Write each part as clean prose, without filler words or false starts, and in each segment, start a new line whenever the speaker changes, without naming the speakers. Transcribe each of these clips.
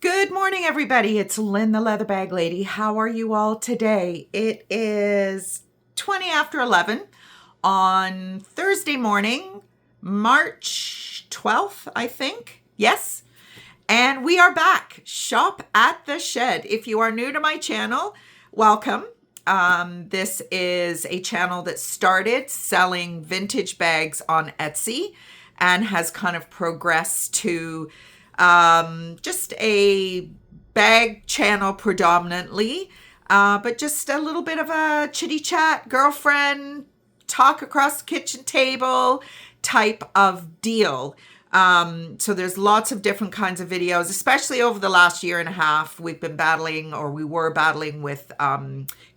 Good morning, everybody. It's Lynn, the Leather Bag Lady. How are you all today? It is 20 after 11 on Thursday morning, March 12th, I think. Yes. And we are back. Shop at the Shed. If you are new to my channel, welcome. This is a channel that started selling vintage bags on Etsy and has kind of progressed to just a bag channel predominantly, but just a little bit of a chitty chat, girlfriend, talk across the kitchen table type of deal. So there's lots of different kinds of videos, especially over the last year and a half. We were battling with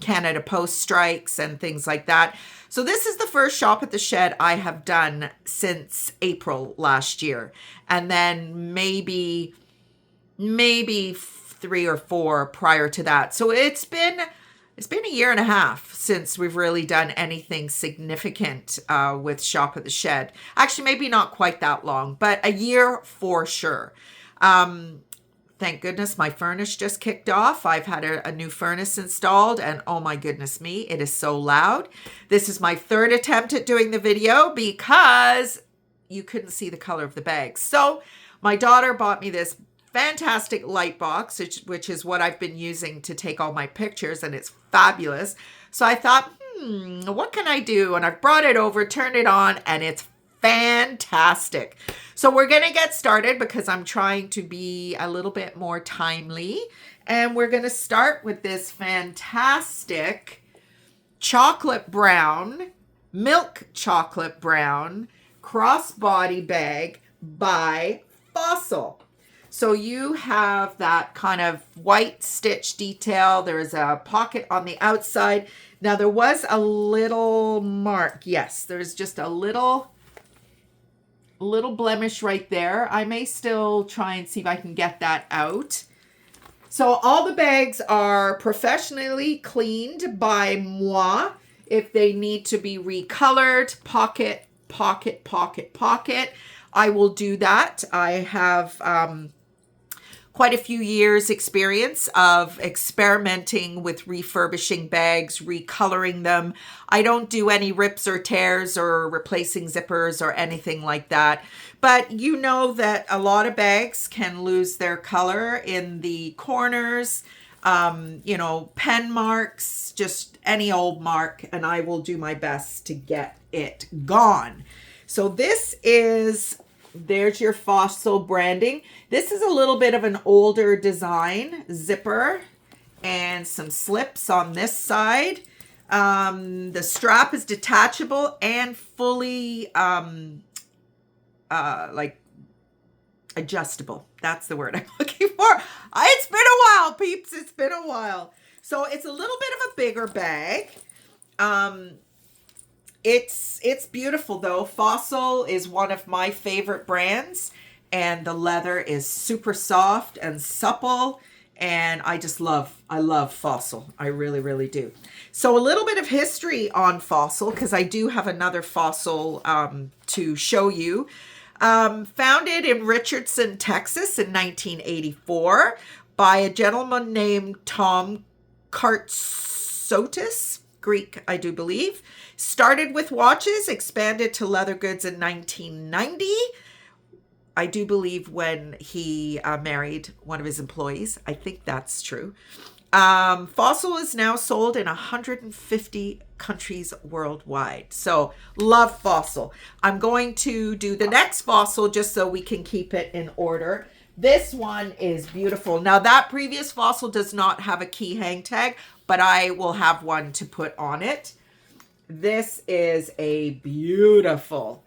Canada Post strikes and things like that. So this is the first Shop at the Shed I have done since April last year. And then maybe 3 or 4 prior to that. So it's been a year and a half since we've really done anything significant with Shop at the Shed. Actually, maybe not quite that long, but a year for sure. Thank goodness my furnace just kicked off. I've had a new furnace installed, and oh my goodness me, it is so loud. This is my 3rd attempt at doing the video because you couldn't see the color of the bags. So my daughter bought me this fantastic light box, which is what I've been using to take all my pictures, and it's fabulous. So I thought, what can I do? And I've brought it over, turned it on, and it's fantastic. So we're going to get started because I'm trying to be a little bit more timely. And we're going to start with this fantastic milk chocolate brown crossbody bag by Fossil. So you have that kind of white stitch detail. There's a pocket on the outside. Now there was a little mark. Yes, there's just a little blemish right there. I may still try and see if I can get that out. So all the bags are professionally cleaned by moi. If they need to be recolored, pocket, I will do that. I have quite a few years experience of experimenting with refurbishing bags, recoloring them. I don't do any rips or tears or replacing zippers or anything like that. But you know that a lot of bags can lose their color in the corners, pen marks, just any old mark, and I will do my best to get it gone. So there's your Fossil branding. This is a little bit of an older design, zipper and some slips on this side. The strap is detachable and fully adjustable. That's the word I'm looking for. It's been a while, peeps. It's been a while. So it's a little bit of a bigger bag. It's beautiful though. Fossil is one of my favorite brands, and the leather is super soft and supple, and I love Fossil. I really, really do. So a little bit of history on Fossil, because I do have another Fossil to show you. Founded in Richardson, Texas in 1984 by a gentleman named Tom Kartsotis, Greek, I do believe. Started with watches, expanded to leather goods in 1990. I do believe when he married one of his employees. I think that's true. Fossil is now sold in 150 countries worldwide. So love Fossil. I'm going to do the next Fossil just so we can keep it in order. This one is beautiful. Now that previous Fossil does not have a key hang tag, but I will have one to put on it. This is a beautiful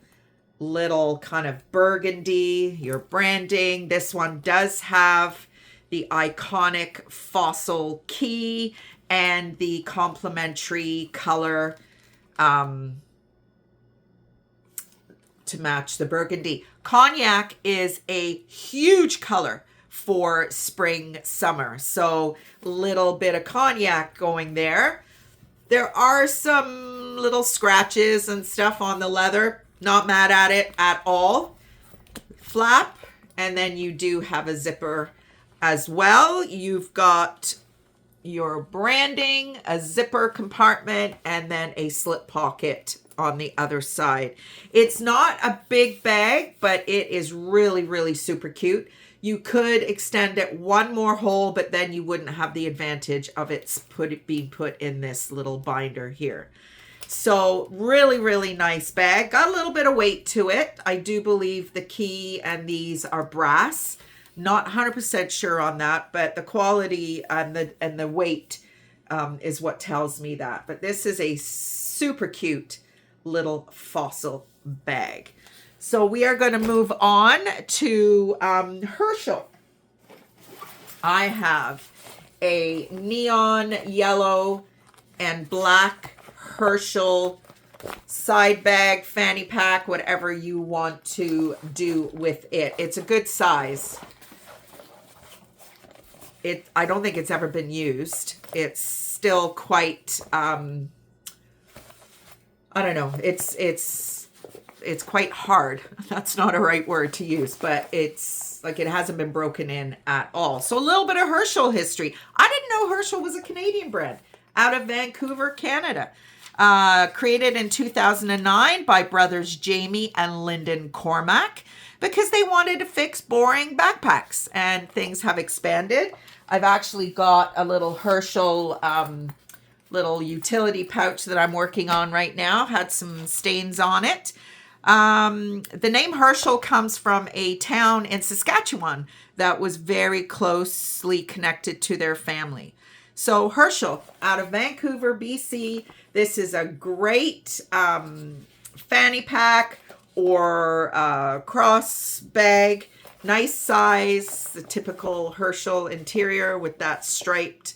little kind of burgundy, your branding. This one does have the iconic Fossil key and the complementary color to match the burgundy. Cognac is a huge color for spring, summer. So little bit of cognac going there. There are some little scratches and stuff on the leather. Not mad at it at all. Flap. And then you do have a zipper as well. You've got your branding, a zipper compartment, and then a slip pocket on the other side. It's not a big bag, but it is really, really super cute. You could extend it one more hole, but then you wouldn't have the advantage of being put in this little binder here. So really, really nice bag. Got a little bit of weight to it. I do believe the key and these are brass. Not 100% sure on that, but the quality and the weight is what tells me that. But this is a super cute little fossil bag. So we are going to move on to Hershel. I have a neon yellow and black Hershel side bag, fanny pack, whatever you want to do with it. It's a good size. I don't think it's ever been used. It's still quite, I don't know. It's quite hard. That's not a right word to use, but it's like it hasn't been broken in at all. So a little bit of Hershel history. I didn't know Hershel was a Canadian brand out of Vancouver, Canada. Created in 2009 by brothers Jamie and Lyndon Cormack because they wanted to fix boring backpacks, and things have expanded. I've actually got a little Hershel little utility pouch that I'm working on right now. Had some stains on it. The name Hershel comes from a town in Saskatchewan that was very closely connected to their family. So Hershel out of Vancouver, BC. This is a great fanny pack or cross bag. Nice size, the typical Hershel interior with that striped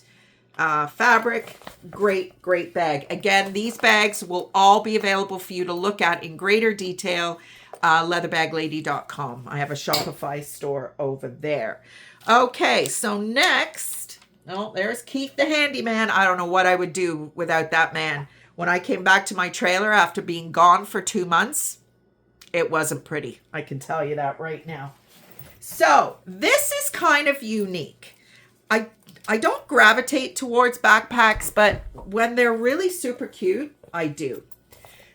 fabric. Great, great bag. Again, these bags will all be available for you to look at in greater detail. Leatherbagglady.com. I have a Shopify store over there. Okay, so next, oh, there's Keith the handyman. I don't know what I would do without that man. When I came back to my trailer after being gone for 2 months, it wasn't pretty. I can tell you that right now. So this is kind of unique. I don't gravitate towards backpacks, but when they're really super cute, I do.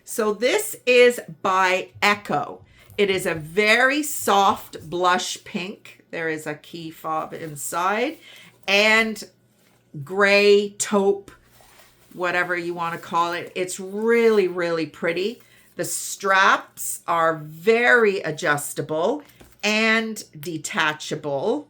So this is by Ecco. It is a very soft blush pink. There is a key fob inside and gray taupe, whatever you want to call it. It's really, really pretty. The straps are very adjustable and detachable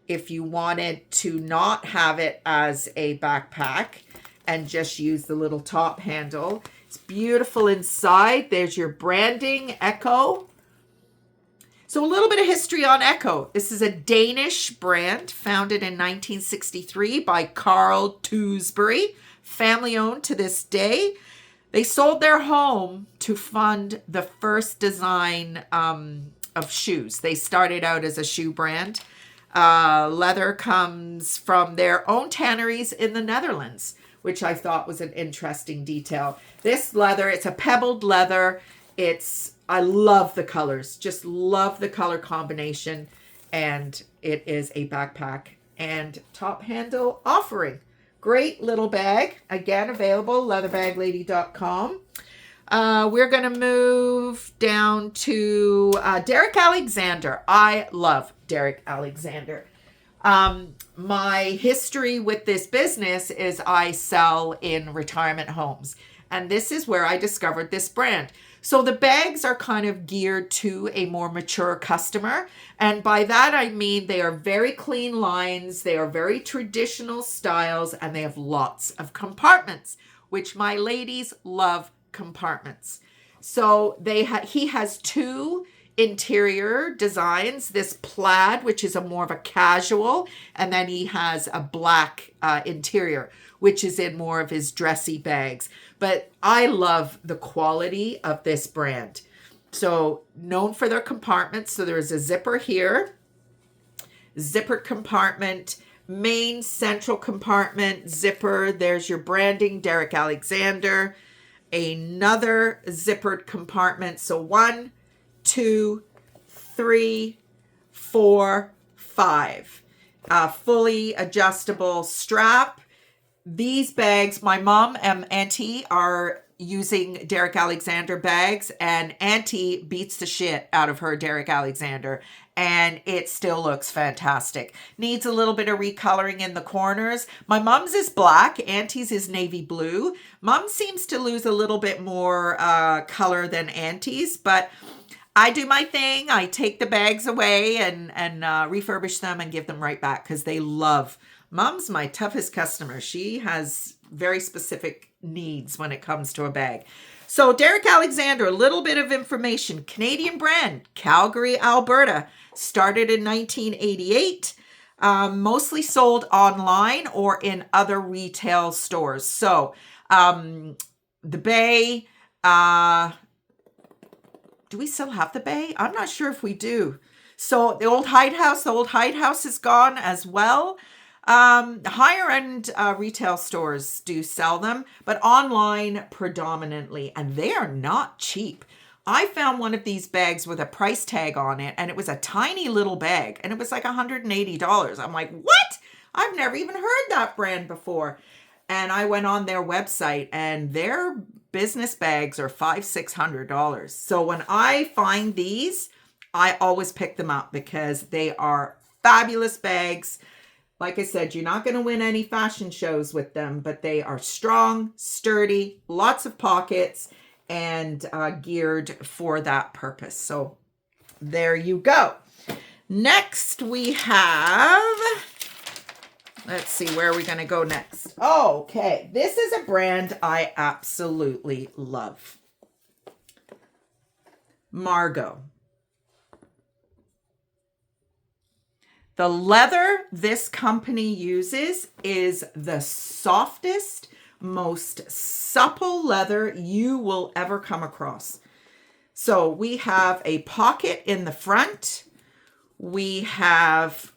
if you wanted to not have it as a backpack and just use the little top handle. It's beautiful inside. There's your branding, Ecco. So a little bit of history on Ecco. This is a Danish brand founded in 1963 by Carl Dewsbury, family owned to this day. They sold their home to fund the first design of shoes. They started out as a shoe brand. Leather comes from their own tanneries in the Netherlands, which I thought was an interesting detail. This leather, it's a pebbled leather. I love the colors, just love the color combination. And it is a backpack and top handle offering. Great little bag. Again, available, leatherbagglady.com. We're going to move down to Derek Alexander. I love Derek Alexander. My history with this business is I sell in retirement homes. And this is where I discovered this brand. So the bags are kind of geared to a more mature customer. And by that, I mean they are very clean lines. They are very traditional styles. And they have lots of compartments, which my ladies love compartments. So he has two interior designs, this plaid, which is a more of a casual, and then he has a black interior, which is in more of his dressy bags. But I love the quality of this brand. So known for their compartments. So there's a zipper here, zipper compartment, main central compartment, zipper. There's your branding, Derek Alexander. Another zippered compartment. So 1, 2, 3, 4, 5. fully adjustable strap. These bags, my mom and Auntie are using Derek Alexander bags, and Auntie beats the shit out of her Derek Alexander, and it still looks fantastic. Needs a little bit of recoloring in the corners. My mom's is black, Auntie's is navy blue. Mom seems to lose a little bit more color than Auntie's, but I do my thing. I take the bags away and refurbish them and give them right back because they love. Mom's my toughest customer. She has very specific needs when it comes to a bag. So Derek Alexander, a little bit of information. Canadian brand, Calgary, Alberta. Started in 1988. Mostly sold online or in other retail stores. So the Bay, do we still have the Bay? I'm not sure if we do. So the old Hide House is gone as well. Higher end retail stores do sell them, but online predominantly, and they are not cheap. I found one of these bags with a price tag on it, and it was a tiny little bag, and it was like $180. I'm like, what? I've never even heard that brand before. And I went on their website, and their business bags are $500-600. So when I find these, I always pick them up because they are fabulous bags. Like I said, you're not going to win any fashion shows with them, but they are strong, sturdy, lots of pockets, and geared for that purpose. So there you go. Next we have, let's see, where are we going to go next? Okay, this is a brand I absolutely love. Margot. The leather this company uses is the softest, most supple leather you will ever come across. So we have a pocket in the front. We have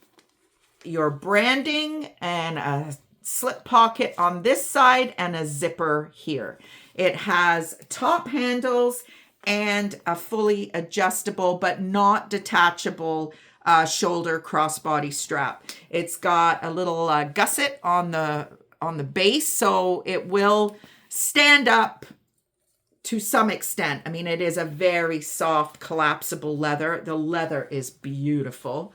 your branding and a slip pocket on this side and a zipper here. It has top handles and a fully adjustable but not detachable shoulder crossbody strap. It's got a little gusset on the base, so it will stand up to some extent. I mean, it is a very soft, collapsible leather. The leather is beautiful.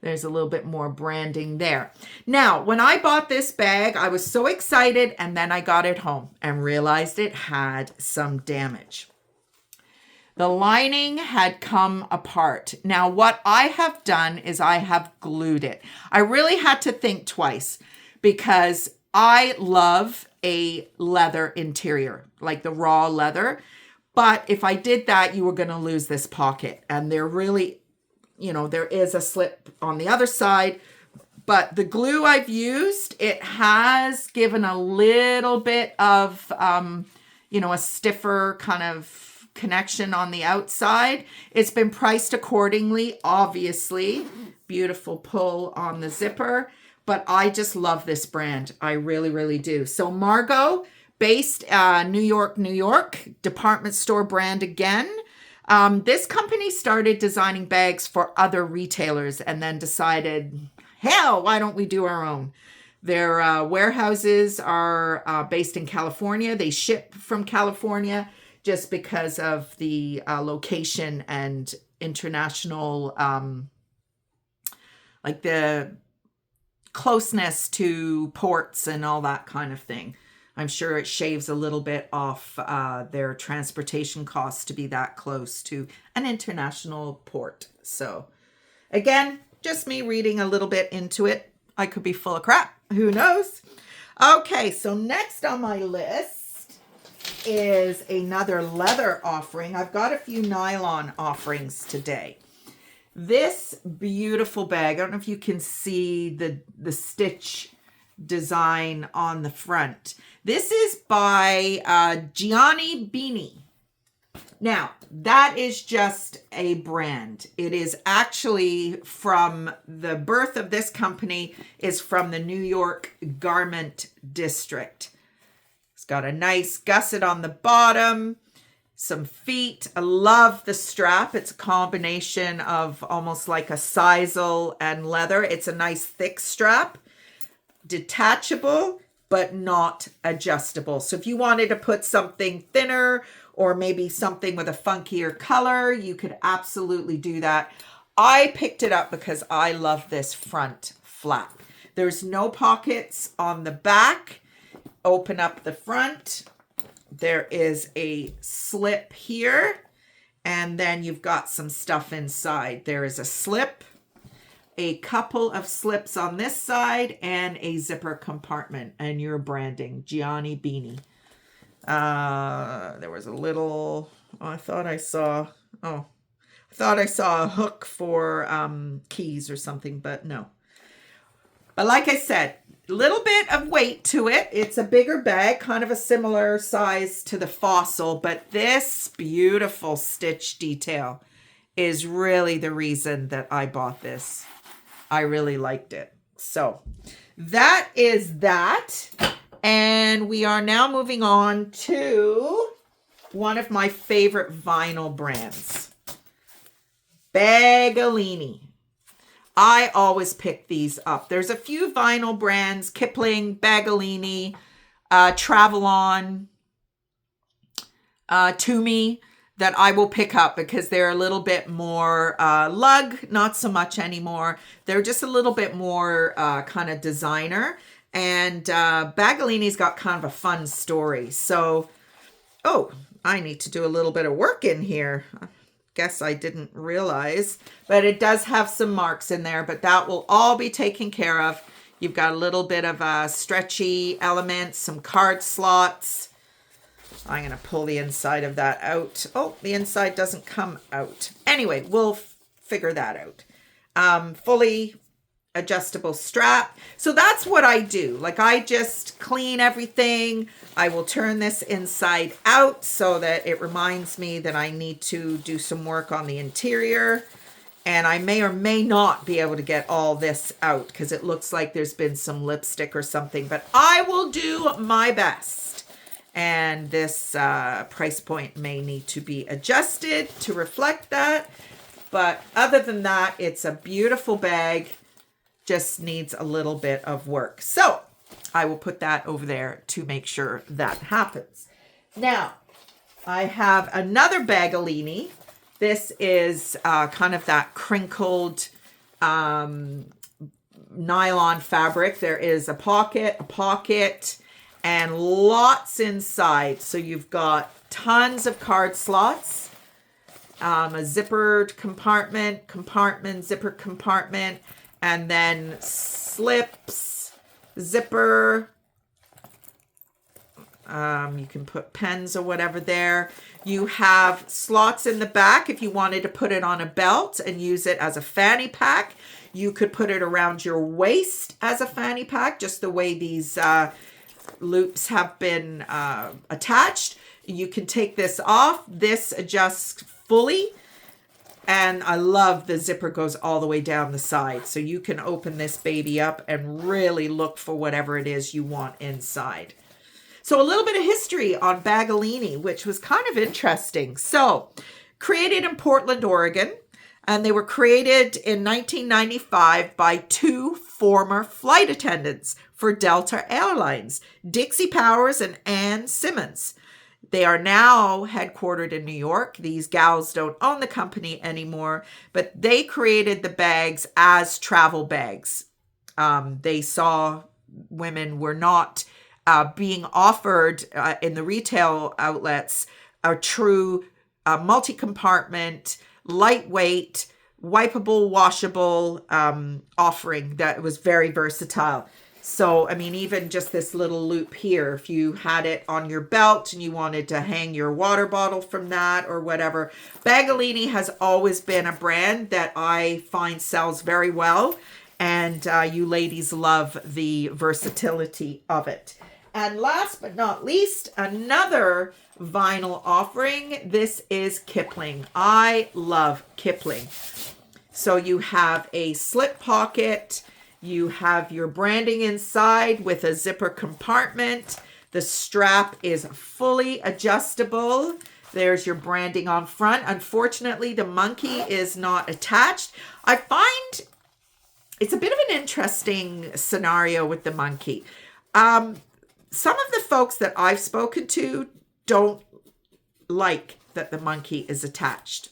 There's a little bit more branding there. Now, when I bought this bag, I was so excited, and then I got it home and realized it had some damage. The lining had come apart. Now, what I have done is I have glued it. I really had to think twice because I love a leather interior, like the raw leather. But if I did that, you were going to lose this pocket. And there really, there is a slip on the other side. But the glue I've used, it has given a little bit of, a stiffer kind of connection on the outside. It's been priced accordingly, obviously. Beautiful pull on the zipper, but I just love this brand. I really, really do. So Margot, based New York, department store brand again. This company started designing bags for other retailers and then decided, hell, why don't we do our own? Their warehouses are based in California. They ship from California just because of the location and international, like the closeness to ports and all that kind of thing. I'm sure it shaves a little bit off their transportation costs to be that close to an international port. So again, just me reading a little bit into it. I could be full of crap. Who knows? Okay, so next on my list is another leather offering. I've got a few nylon offerings today. This beautiful bag, I don't know if you can see the stitch design on the front. This is by Gianni, Bini. Now, that is just a brand. It is actually from the birth of this company is from the New York garment district. It's got a nice gusset on the bottom. some feet. I love the strap. It's a combination of almost like a sisal and leather. It's a nice thick strap, detachable, but not adjustable. So if you wanted to put something thinner or maybe something with a funkier color, you could absolutely do that. I picked it up because I love this front flap. There's no pockets on the back. Open up the front. There is a slip here, and then you've got some stuff inside. There is a slip, a couple of slips on this side, and a zipper compartment, and your branding, Gianni, Bini. There was a little, I thought I saw a hook for keys or something, but no. But like I said, a little bit of weight to it. It's a bigger bag, kind of a similar size to the Fossil, but this beautiful stitch detail is really the reason that I bought this. I really liked it. So that is that. And we are now moving on to one of my favorite vinyl brands, Baggalinni. I always pick these up. There's a few vinyl brands, Kipling, Baggalinni, Travel On, Toomey, that I will pick up because they're a little bit more lug, not so much anymore. They're just a little bit more kind of designer. And Baggalinni's got kind of a fun story. So, oh, I need to do a little bit of work in here. Guess I didn't realize, but it does have some marks in there, but that will all be taken care of. You've got a little bit of a stretchy element, some card slots. I'm going to pull the inside of that out. Oh, the inside doesn't come out. Anyway, we'll figure that out. Fully adjustable strap. So that's what I do. Like, I just clean everything. I will turn this inside out so that it reminds me that I need to do some work on the interior. And I may or may not be able to get all this out because it looks like there's been some lipstick or something, but I will do my best. And this price point may need to be adjusted to reflect that. But other than that, it's a beautiful bag. Just needs a little bit of work. So I will put that over there to make sure that happens. Now, I have another Baggalinni. This is kind of that crinkled nylon fabric. There is a pocket, and lots inside. So you've got tons of card slots, a zippered compartment, zipper compartment, and then slips, zipper. You can put pens or whatever there. You have slots in the back if you wanted to put it on a belt and use it as a fanny pack. You could put it around your waist as a fanny pack, just the way these loops have been attached. You can take this off. This adjusts fully. And I love the zipper goes all the way down the side. So you can open this baby up and really look for whatever it is you want inside. So a little bit of history on Baggalinni, which was kind of interesting. So created in Portland, Oregon, and they were created in 1995 by two former flight attendants for Delta Airlines, Dixie Powers and Ann Simmons. They are now headquartered in New York. These gals don't own the company anymore, but they created the bags as travel bags. They saw women were not being offered in the retail outlets a true multi-compartment, lightweight, wipeable, washable offering that was very versatile. So, I mean, even just this little loop here, if you had it on your belt and you wanted to hang your water bottle from that or whatever, Baggalinni has always been a brand that I find sells very well. And you ladies love the versatility of it. And last but not least, another vinyl offering. This is Kipling. I love Kipling. So you have a slip pocket. You have your branding inside with a zipper compartment. The strap is fully adjustable. There's your branding on front. Unfortunately, the monkey is not attached. I find it's a bit of an interesting scenario with the monkey. Some of the folks that I've spoken to don't like that the monkey is attached.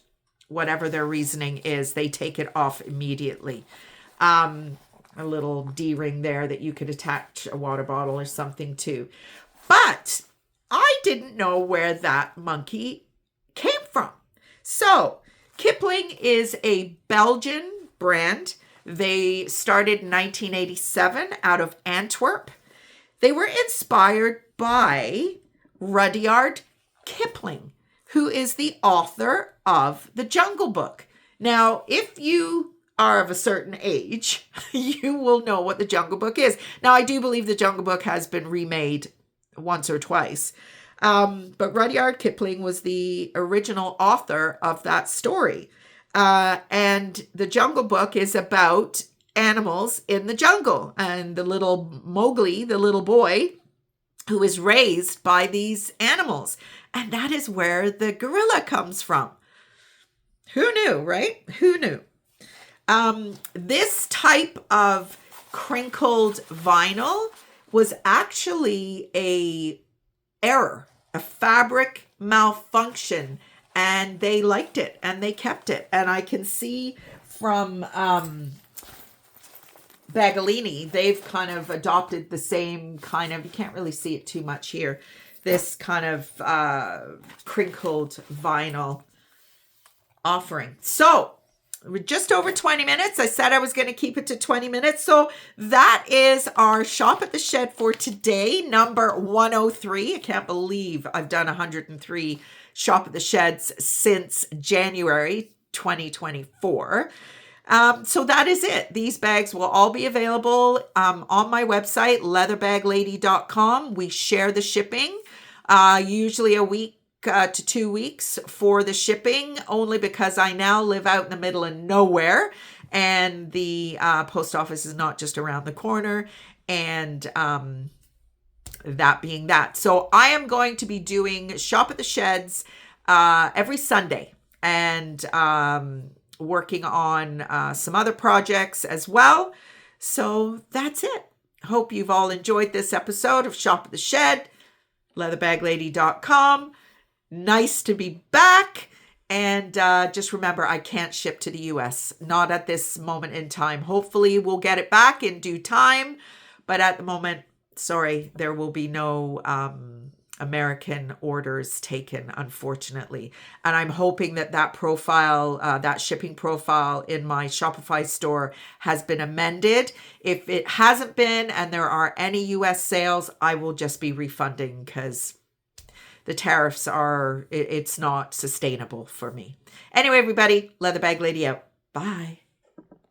Whatever their reasoning is, they take it off immediately. A little D-ring there that you could attach a water bottle or something to. But I didn't know where that monkey came from. So Kipling is a Belgian brand. They started in 1987 out of Antwerp. They were inspired by Rudyard Kipling, who is the author of The Jungle Book. Now, if you are of a certain age, you will know what The Jungle Book is. Now, I do believe The Jungle Book has been remade once or twice. But Rudyard Kipling was the original author of that story. And The Jungle Book is about animals in the jungle. And the little Mowgli, the little boy, who is raised by these animals. And that is where the gorilla comes from. Who knew, right? Who knew? This type of crinkled vinyl was actually a error, a fabric malfunction, and they liked it and they kept it. And I can see from Baggalinni, they've kind of adopted the same kind of, you can't really see it too much here, this kind of crinkled vinyl offering. So we're just over 20 minutes. I said I was going to keep it to 20 minutes. So that is our Shop at the Shed for today, number 103. I can't believe I've done 103 Shop at the Sheds since January 2024. So that is it. These bags will all be available on my website, leatherbagglady.com. We share the shipping, usually a week to 2 weeks for the shipping, only because I now live out in the middle of nowhere and the post office is not just around the corner. And that being that. So I am going to be doing Shop at the Sheds every Sunday and working on some other projects as well. So that's it. Hope you've all enjoyed this episode of Shop at the Shed, leatherbagglady.com. Nice to be back. And just remember, I can't ship to the US, not at this moment in time. Hopefully we'll get it back in due time. But at the moment, sorry, there will be no American orders taken, unfortunately. And I'm hoping that that profile, that shipping profile in my Shopify store has been amended. If it hasn't been and there are any US sales, I will just be refunding because the tariffs are, it's not sustainable for me. Anyway, everybody, Leatherbag Lady out. Bye.